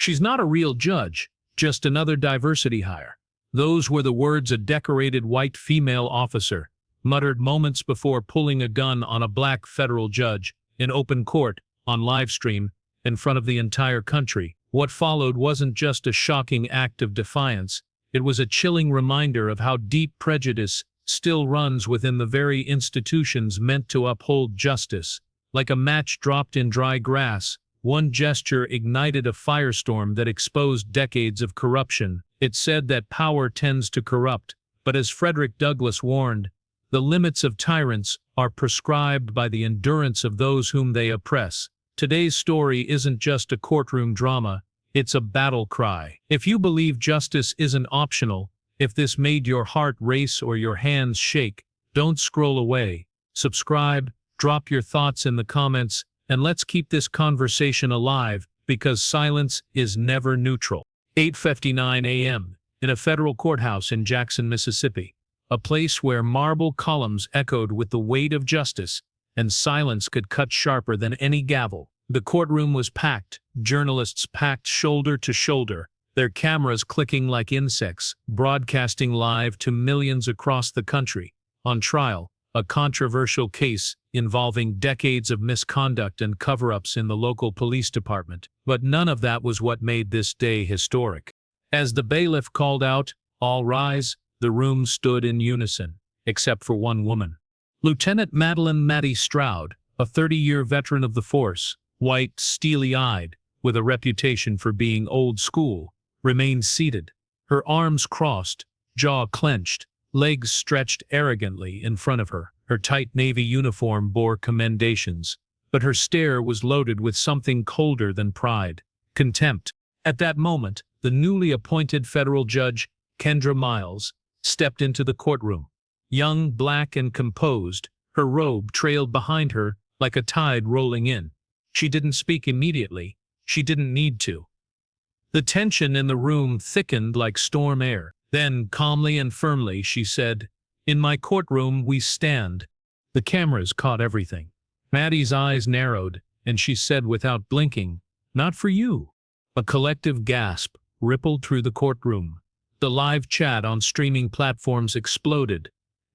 "She's not a real judge, just another diversity hire." Those were the words a decorated white female officer muttered moments before pulling a gun on a black federal judge in open court on livestream in front of the entire country. What followed wasn't just a shocking act of defiance, it was a chilling reminder of how deep prejudice still runs within the very institutions meant to uphold justice. Like a match dropped in dry grass, one gesture ignited a firestorm that exposed decades of corruption. It said that power tends to corrupt, but as Frederick Douglass warned, the limits of tyrants are prescribed by the endurance of those whom they oppress. Today's story isn't just a courtroom drama, it's a battle cry. If you believe justice isn't optional, if this made your heart race or your hands shake, don't scroll away. Subscribe, drop your thoughts in the comments, and let's keep this conversation alive, because silence is never neutral. 8:59 a.m. in a federal courthouse in Jackson, Mississippi, a place where marble columns echoed with the weight of justice, and silence could cut sharper than any gavel. The courtroom was packed, journalists packed shoulder to shoulder, their cameras clicking like insects, broadcasting live to millions across the country. On trial, a controversial case involving decades of misconduct and cover-ups in the local police department. But none of that was what made this day historic. As the bailiff called out, "All rise," the room stood in unison, except for one woman. Lieutenant Madeline "Maddie" Stroud, a 30-year veteran of the force, white, steely-eyed, with a reputation for being old school, remained seated, her arms crossed, jaw clenched, legs stretched arrogantly in front of her. Her tight navy uniform bore commendations, but her stare was loaded with something colder than pride: contempt. At that moment, the newly appointed federal judge, Kendra Miles, stepped into the courtroom. Young, black, and composed, her robe trailed behind her like a tide rolling in. She didn't speak immediately. She didn't need to. The tension in the room thickened like storm air. Then, calmly and firmly, she said, "In my courtroom we stand." The cameras caught everything. Maddie's eyes narrowed, and she said without blinking, "Not for you." A collective gasp rippled through the courtroom. The live chat on streaming platforms exploded.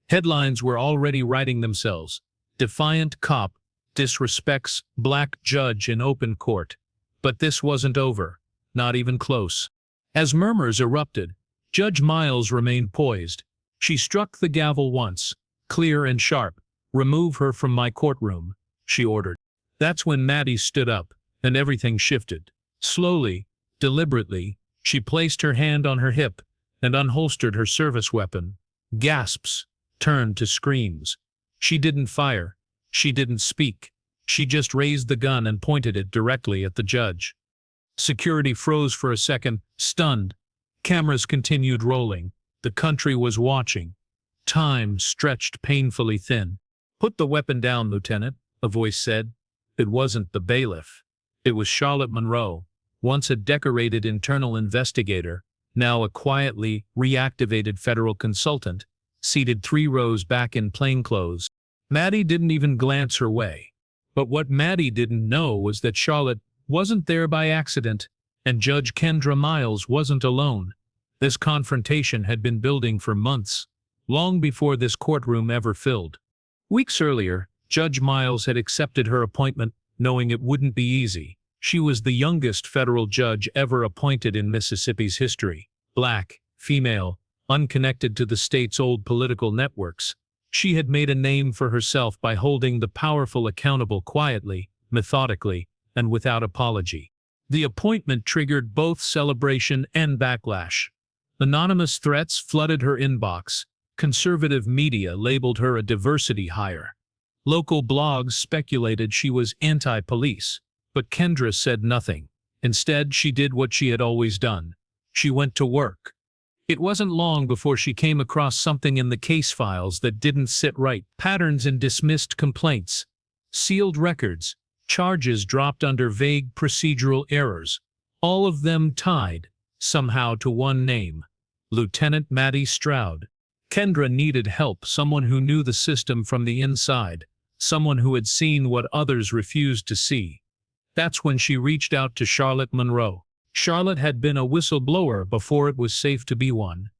Headlines were already writing themselves. "Defiant cop disrespects black judge in open court." But this wasn't over, not even close. As murmurs erupted, Judge Miles remained poised. She struck the gavel once, clear and sharp. "Remove her from my courtroom," she ordered. That's when Maddie stood up, and everything shifted. Slowly, deliberately, she placed her hand on her hip and unholstered her service weapon. Gasps turned to screams. She didn't fire. She didn't speak. She just raised the gun and pointed it directly at the judge. Security froze for a second, stunned. Cameras continued rolling. The country was watching. Time stretched painfully thin. "Put the weapon down, Lieutenant," a voice said. It wasn't the bailiff. It was Charlotte Monroe, once a decorated internal investigator, now a quietly reactivated federal consultant, seated 3 rows back in plainclothes. Maddie didn't even glance her way. But what Maddie didn't know was that Charlotte wasn't there by accident, and Judge Kendra Miles wasn't alone. This confrontation had been building for months, long before this courtroom ever filled. Weeks earlier, Judge Miles had accepted her appointment, knowing it wouldn't be easy. She was the youngest federal judge ever appointed in Mississippi's history. Black, female, unconnected to the state's old political networks. She had made a name for herself by holding the powerful accountable quietly, methodically, and without apology. The appointment triggered both celebration and backlash. Anonymous threats flooded her inbox. Conservative media labeled her a diversity hire. Local blogs speculated she was anti-police. But Kendra said nothing. Instead, she did what she had always done. She went to work. It wasn't long before she came across something in the case files that didn't sit right. Patterns in dismissed complaints, sealed records, charges dropped under vague procedural errors, all of them tied, somehow, to one name: Lieutenant Maddie Stroud. Kendra needed help, someone who knew the system from the inside, someone who had seen what others refused to see. That's when she reached out to Charlotte Monroe. Charlotte had been a whistleblower before it was safe to be one.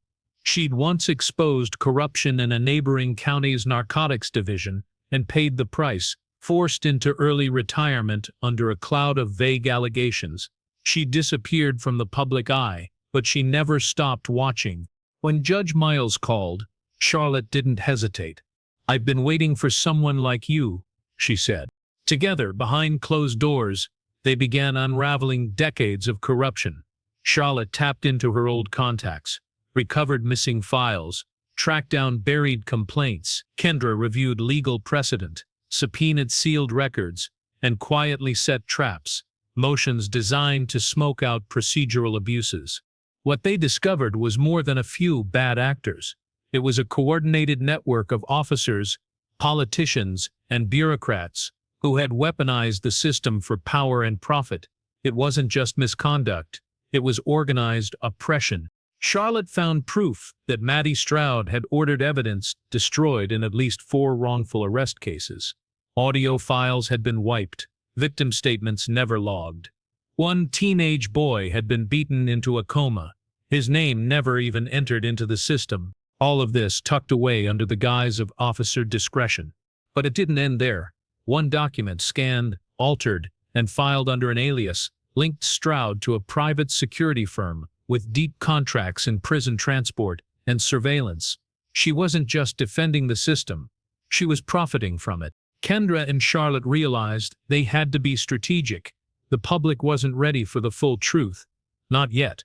She'd once exposed corruption in a neighboring county's narcotics division and paid the price, forced into early retirement under a cloud of vague allegations. She disappeared from the public eye, but she never stopped watching. When Judge Miles called, Charlotte didn't hesitate. "I've been waiting for someone like you," she said. Together, behind closed doors, they began unraveling decades of corruption. Charlotte tapped into her old contacts, recovered missing files, tracked down buried complaints. Courtr reviewed legal precedent, subpoenaed sealed records, and quietly set traps, motions designed to smoke out procedural abuses. What they discovered was more than a few bad actors. It was a coordinated network of officers, politicians, and bureaucrats who had weaponized the system for power and profit. It wasn't just misconduct, it was organized oppression. Charlotte found proof that Maddie Stroud had ordered evidence destroyed in at least 4 wrongful arrest cases. Audio files had been wiped, victim statements never logged. One teenage boy had been beaten into a coma. His name never even entered into the system. All of this tucked away under the guise of officer discretion. But it didn't end there. One document scanned, altered, and filed under an alias linked Stroud to a private security firm with deep contracts in prison transport and surveillance. She wasn't just defending the system, she was profiting from it. Courtr and Charlotte realized they had to be strategic. The public wasn't ready for the full truth. Not yet.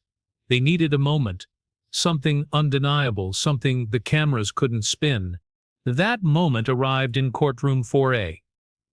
They needed a moment. Something undeniable, something the cameras couldn't spin. That moment arrived in courtroom 4A.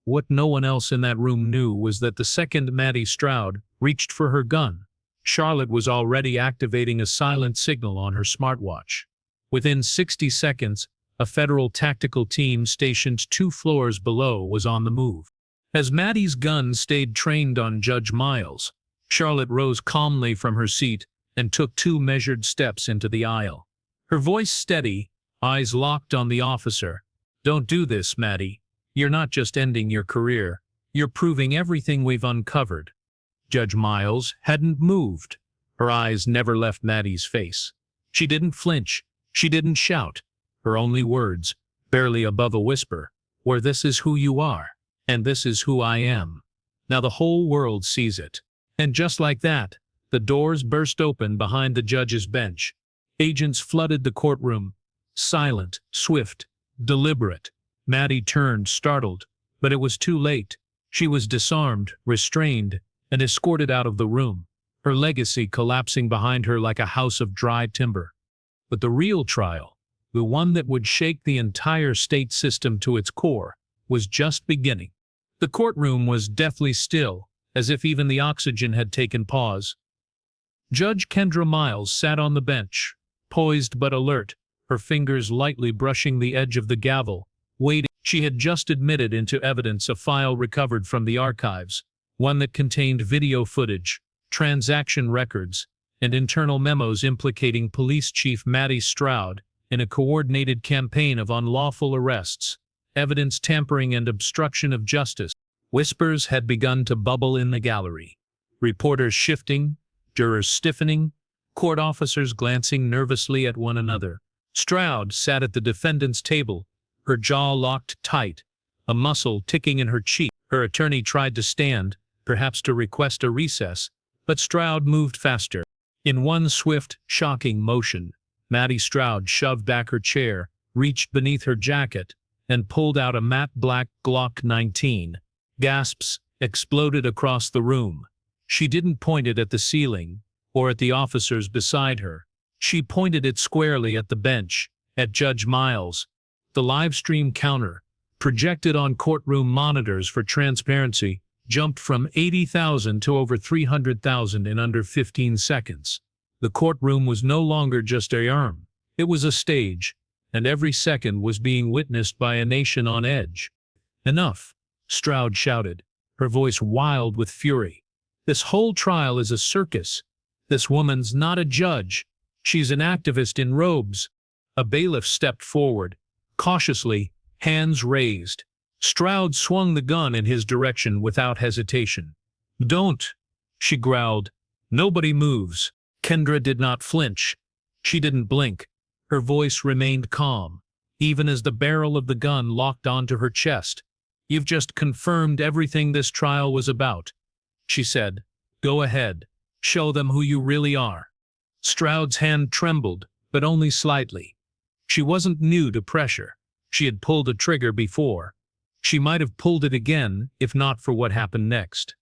What no one else in that room knew was that the second Maddie Stroud reached for her gun, Charlotte was already activating a silent signal on her smartwatch. Within 60 seconds, a federal tactical team stationed 2 floors below was on the move. As Maddie's gun stayed trained on Judge Miles, Charlotte rose calmly from her seat and took 2 measured steps into the aisle. Her voice steady, eyes locked on the officer. "Don't do this, Maddie. You're not just ending your career, you're proving everything we've uncovered." Judge Miles hadn't moved. Her eyes never left Maddie's face. She didn't flinch. She didn't shout. Her only words, barely above a whisper, were, "This is who you are, and this is who I am. Now the whole world sees it." And just like that, the doors burst open behind the judge's bench. Agents flooded the courtroom. Silent, swift, deliberate. Maddie turned, startled, but it was too late. She was disarmed, restrained, and escorted out of the room, her legacy collapsing behind her like a house of dry timber. But the real trial, the one that would shake the entire state system to its core, was just beginning. The courtroom was deathly still, as if even the oxygen had taken pause. Judge Courtr Miles sat on the bench, poised but alert, her fingers lightly brushing the edge of the gavel, waiting. She had just admitted into evidence a file recovered from the archives, one that contained video footage, transaction records, and internal memos implicating Police Chief Maddie Stroud in a coordinated campaign of unlawful arrests, evidence tampering, and obstruction of justice. Whispers had begun to bubble in the gallery. Reporters shifting, jurors stiffening, court officers glancing nervously at one another. Stroud sat at the defendant's table, her jaw locked tight, a muscle ticking in her cheek. Her attorney tried to stand, perhaps to request a recess, but Stroud moved faster. In one swift, shocking motion, Maddie Stroud shoved back her chair, reached beneath her jacket, and pulled out a matte black Glock 19. Gasps exploded across the room. She didn't point it at the ceiling or at the officers beside her. She pointed it squarely at the bench, at Judge Miles. The live stream counter, projected on courtroom monitors for transparency, jumped from 80,000 to over 300,000 in under 15 seconds. The courtroom was no longer just a room. It was a stage, and every second was being witnessed by a nation on edge. "Enough," Stroud shouted, her voice wild with fury. "This whole trial is a circus. This woman's not a judge. She's an activist in robes." A bailiff stepped forward, cautiously, hands raised. Stroud swung the gun in his direction without hesitation. "Don't," she growled. Nobody moves. Kendra did not flinch. She didn't blink. Her voice remained calm, even as the barrel of the gun locked onto her chest. You've just confirmed everything this trial was about, she said. Go ahead. Show them who you really are. Stroud's hand trembled, but only slightly. She wasn't new to pressure. She had pulled a trigger before. She might have pulled it again, if not for what happened next.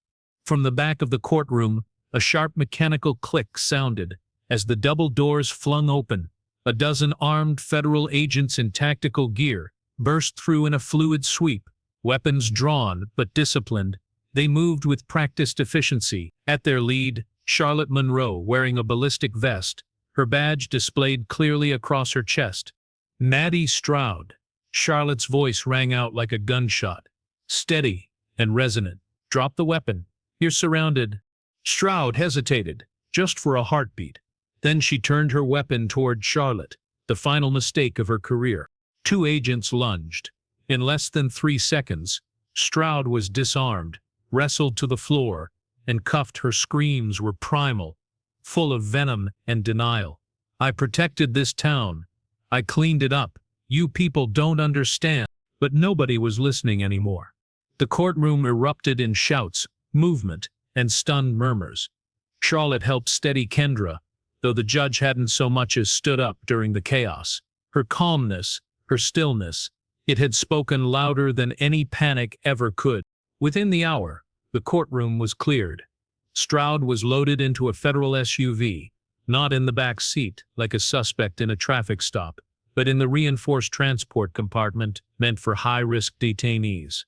From the back of the courtroom, a sharp mechanical click sounded as the double doors flung open. A dozen armed federal agents in tactical gear burst through in a fluid sweep. Weapons drawn, but disciplined, they moved with practiced efficiency. At their lead, Charlotte Monroe, wearing a ballistic vest, her badge displayed clearly across her chest. Maddie Stroud. Charlotte's voice rang out like a gunshot, steady and resonant. Drop the weapon. You're surrounded. Stroud hesitated, just for a heartbeat. Then she turned her weapon toward Charlotte, the final mistake of her career. Two agents lunged. In less than 3 seconds, Stroud was disarmed, wrestled to the floor, and cuffed. Her screams were primal, full of venom and denial. I protected this town. I cleaned it up. You people don't understand. But nobody was listening anymore. The courtroom erupted in shouts, movement, and stunned murmurs. Charlotte helped steady Kendra, though the judge hadn't so much as stood up during the chaos. Her calmness, her stillness, it had spoken louder than any panic ever could. Within the hour, the courtroom was cleared. Stroud was loaded into a federal SUV, not in the back seat like a suspect in a traffic stop, but in the reinforced transport compartment meant for high-risk detainees.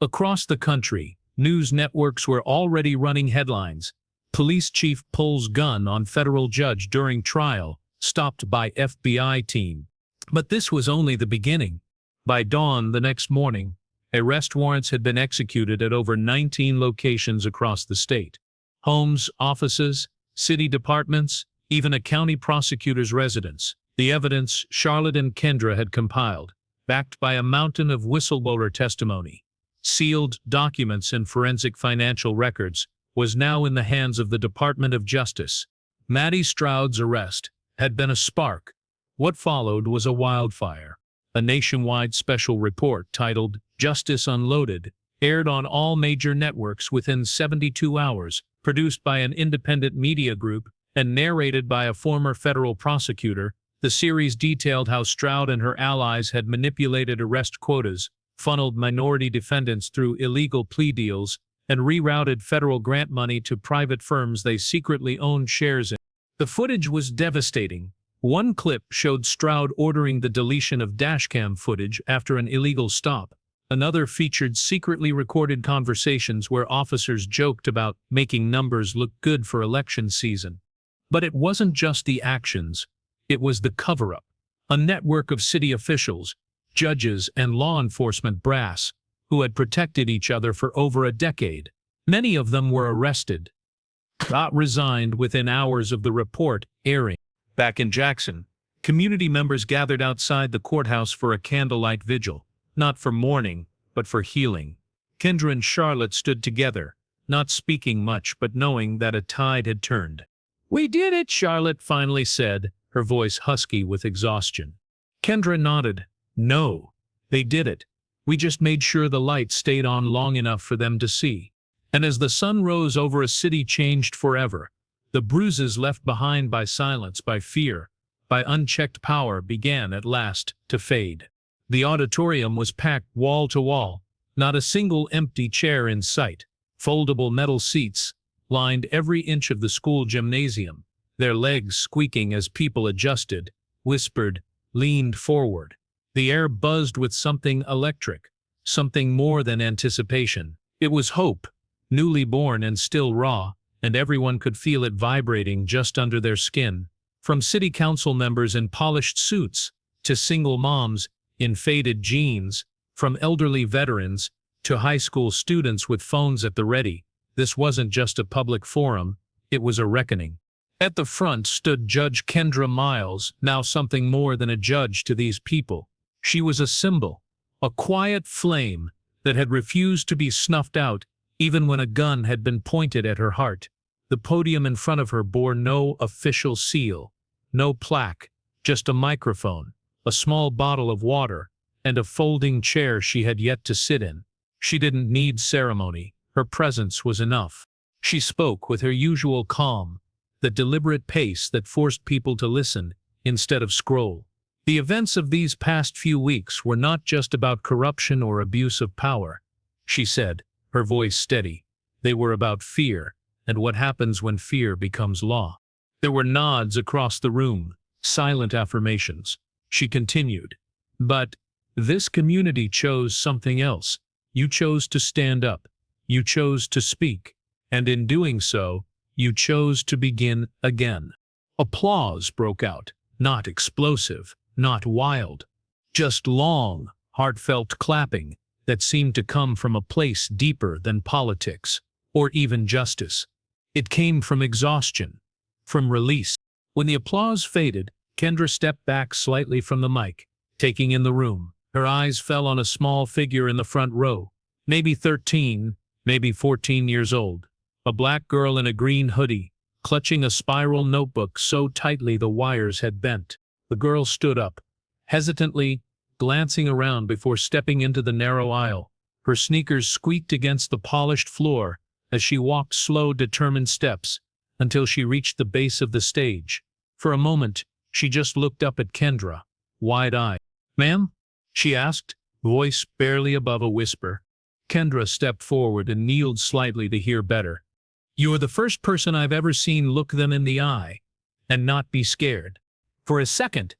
Across the country, news networks were already running headlines. Police chief pulls gun on federal judge during trial, stopped by FBI team. But this was only the beginning. By dawn the next morning, arrest warrants had been executed at over 19 locations across the state. Homes, offices, city departments, even a county prosecutor's residence. The evidence Charlotte and Kendra had compiled, backed by a mountain of whistleblower testimony, sealed documents and forensic financial records, was now in the hands of the Department of Justice. Maddie Stroud's arrest had been a spark. What followed was a wildfire. A nationwide special report titled Justice Unloaded aired on all major networks within 72 hours, produced by an independent media group and narrated by a former federal prosecutor. The series detailed how Stroud and her allies had manipulated arrest quotas, funneled minority defendants through illegal plea deals, and rerouted federal grant money to private firms they secretly owned shares in. The footage was devastating. One clip showed Stroud ordering the deletion of dashcam footage after an illegal stop. Another featured secretly recorded conversations where officers joked about making numbers look good for election season. But it wasn't just the actions, it was the cover-up. A network of city officials, judges, and law enforcement brass who had protected each other for over a decade. Many of them were arrested, got resigned within hours of the report airing. Back in Jackson, community members gathered outside the courthouse for a candlelight vigil, not for mourning, but for healing. Kendra and Charlotte stood together, not speaking much but knowing that a tide had turned. "We did it," Charlotte finally said, her voice husky with exhaustion. Kendra nodded. "No, they did it. We just made sure the light stayed on long enough for them to see." And as the sun rose over a city changed forever, the bruises left behind by silence, by fear, by unchecked power began at last to fade. The auditorium was packed wall to wall, not a single empty chair in sight. Foldable metal seats lined every inch of the school gymnasium, their legs squeaking as people adjusted, whispered, leaned forward. The air buzzed with something electric, something more than anticipation. It was hope, newly born and still raw, and everyone could feel it vibrating just under their skin. From city council members in polished suits, to single moms in faded jeans, from elderly veterans to high school students with phones at the ready, this wasn't just a public forum, it was a reckoning. At the front stood Judge Kendra Miles, now something more than a judge to these people. She was a symbol, a quiet flame that had refused to be snuffed out even when a gun had been pointed at her heart. The podium in front of her bore no official seal, no plaque, just a microphone, a small bottle of water, and a folding chair she had yet to sit in. She didn't need ceremony. Her presence was enough. She spoke with her usual calm, the deliberate pace that forced people to listen instead of scroll. The events of these past few weeks were not just about corruption or abuse of power, she said, her voice steady. They were about fear, and what happens when fear becomes law. There were nods across the room, silent affirmations. She continued, "But this community chose something else. You chose to stand up. You chose to speak. And in doing so, you chose to begin again." Applause broke out, not explosive, not wild, just long, heartfelt clapping that seemed to come from a place deeper than politics or even justice. It came from exhaustion, from release. When the applause faded, Kendra stepped back slightly from the mic, taking in the room. Her eyes fell on a small figure in the front row, maybe 13, maybe 14 years old. A black girl in a green hoodie, clutching a spiral notebook so tightly the wires had bent. The girl stood up, hesitantly, glancing around before stepping into the narrow aisle. Her sneakers squeaked against the polished floor as she walked slow, determined steps until she reached the base of the stage. For a moment, she just looked up at Kendra, wide-eyed. "Ma'am?" she asked, voice barely above a whisper. Kendra stepped forward and kneeled slightly to hear better. "You're the first person I've ever seen look them in the eye and not be scared." For a second,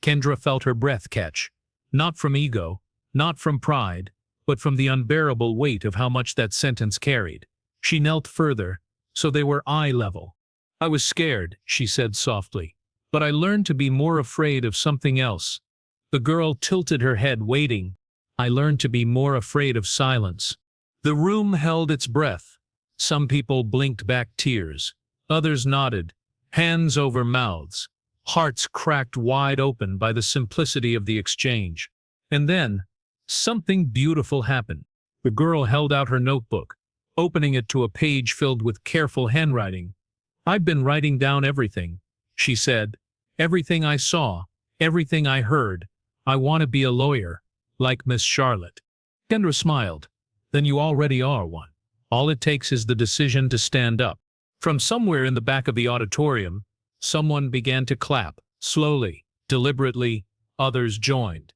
Kendra felt her breath catch, not from ego, not from pride, but from the unbearable weight of how much that sentence carried. She knelt further, so they were eye level. "I was scared," she said softly, "but I learned to be more afraid of something else." The girl tilted her head, waiting. "I learned to be more afraid of silence." The room held its breath. Some people blinked back tears. Others nodded, hands over mouths, hearts cracked wide open by the simplicity of the exchange. And then, something beautiful happened. The girl held out her notebook, opening it to a page filled with careful handwriting. "I've been writing down everything," she said. "Everything I saw, everything I heard. I want to be a lawyer, like Miss Charlotte." Kendra smiled. "Then you already are one. All it takes is the decision to stand up." From somewhere in the back of the auditorium, someone began to clap, slowly, deliberately. Others joined.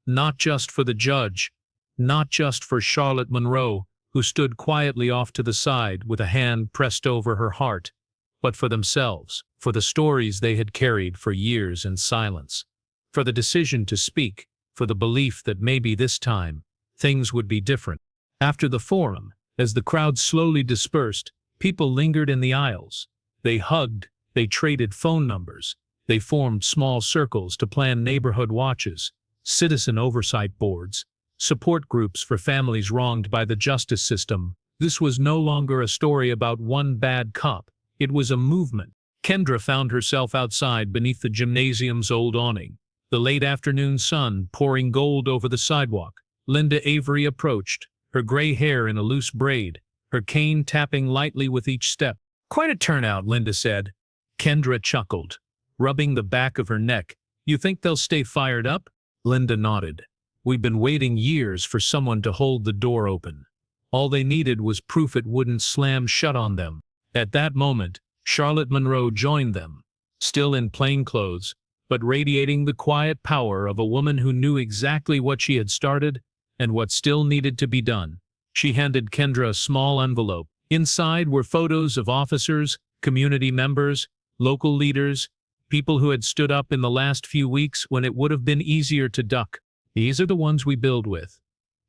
Not just for the judge, not just for Charlotte Monroe, who stood quietly off to the side with a hand pressed over her heart, but for themselves, for the stories they had carried for years in silence, for the decision to speak, for the belief that maybe this time, things would be different. After the forum, as the crowd slowly dispersed, people lingered in the aisles. They hugged, they traded phone numbers, they formed small circles to plan neighborhood watches, citizen oversight boards, support groups for families wronged by the justice system. This was no longer a story about one bad cop. It was a movement. Kendra found herself outside beneath the gymnasium's old awning, the late afternoon sun pouring gold over the sidewalk. Linda Avery approached, her gray hair in a loose braid, her cane tapping lightly with each step. "Quite a turnout," Linda said. Kendra chuckled, rubbing the back of her neck. "You think they'll stay fired up?" Linda nodded. "We've been waiting years for someone to hold the door open. All they needed was proof it wouldn't slam shut on them." At that moment, Charlotte Monroe joined them, still in plain clothes, but radiating the quiet power of a woman who knew exactly what she had started and what still needed to be done. She handed Kendra a small envelope. Inside were photos of officers, community members, local leaders, people who had stood up in the last few weeks when it would have been easier to duck. "These are the ones we build with,"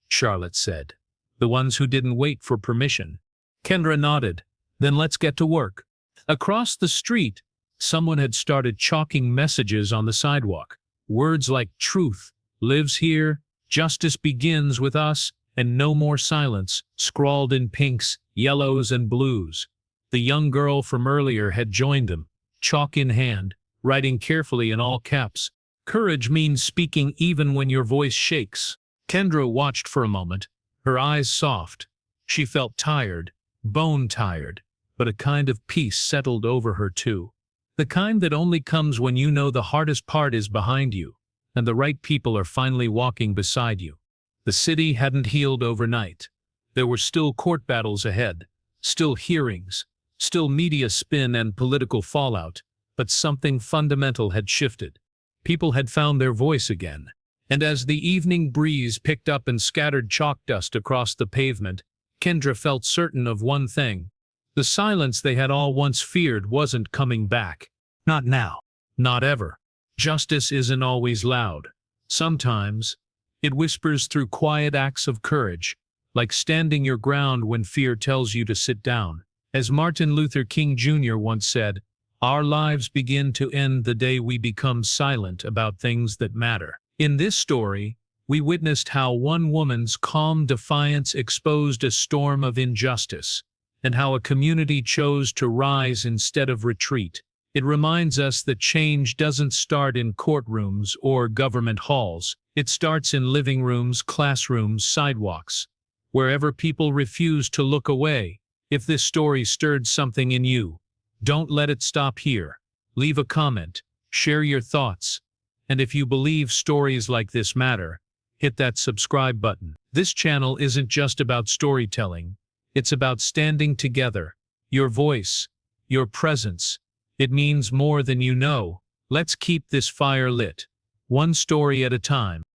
Charlotte said. "The ones who didn't wait for permission." Kendra nodded. "Then let's get to work." Across the street, someone had started chalking messages on the sidewalk. Words like "truth lives here," "justice begins with us," and "no more silence," scrawled in pinks, yellows, and blues. The young girl from earlier had joined them, chalk in hand, writing carefully in all caps, "Courage means speaking even when your voice shakes." Kendra watched for a moment, her eyes soft. She felt tired, bone tired, but a kind of peace settled over her too. The kind that only comes when you know the hardest part is behind you, and the right people are finally walking beside you. The city hadn't healed overnight. There were still court battles ahead, still hearings, still media spin and political fallout, but something fundamental had shifted. People had found their voice again. And as the evening breeze picked up and scattered chalk dust across the pavement, Kendra felt certain of one thing. The silence they had all once feared wasn't coming back. Not now. Not ever. Justice isn't always loud. Sometimes, it whispers through quiet acts of courage, like standing your ground when fear tells you to sit down. As Martin Luther King Jr. once said, "Our lives begin to end the day we become silent about things that matter." In this story, we witnessed how one woman's calm defiance exposed a storm of injustice, and how a community chose to rise instead of retreat. It reminds us that change doesn't start in courtrooms or government halls. It starts in living rooms, classrooms, sidewalks, wherever people refuse to look away. If this story stirred something in you, don't let it stop here. Leave a comment, share your thoughts, and if you believe stories like this matter, hit that subscribe button. This channel isn't just about storytelling, it's about standing together. Your voice, your presence, it means more than you know. Let's keep this fire lit, one story at a time.